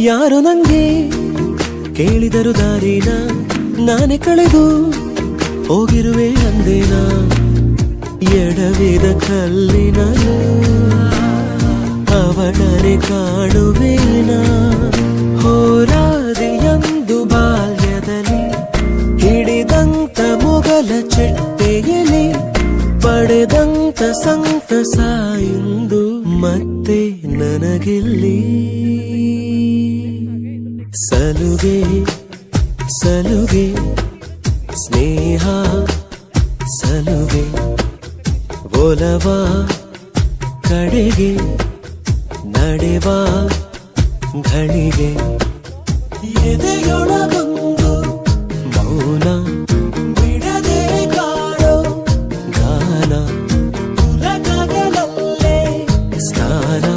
ಯಾರು ನಂಗೆ ಕೇಳಿದರು ದಾರಿನ ನಾನೇ ಕಳೆದು ಹೋಗಿರುವೆ ಅಂದೇನ ಎಡವಿದ ಕಲ್ಲಿನಲು ಅವಳನೆ ಕಾಣುವೇನ ಹೋರಾದಿಯಂದು ಬಾಲ್ಯದಲ್ಲಿ ಹಿಡಿದಂತ ಮೊಗಲ ಚೆಟ್ಟೆಯಲ್ಲಿ ಪಡೆದಂತ ಸಂತಸ ಇಂದು ಮತ್ತೆ ನನಗಿಲ್ಲಿ ಸಲುಗೆ ಸಲುಗೆ ಸ್ನೇಹ ಸಲುಗೆ ಒಲವ ಕಡೆಗೆ ನಡೆವ ಘಳಿಗೆ ಎದೆಯೊಳಗೊಂದು ಮೌನ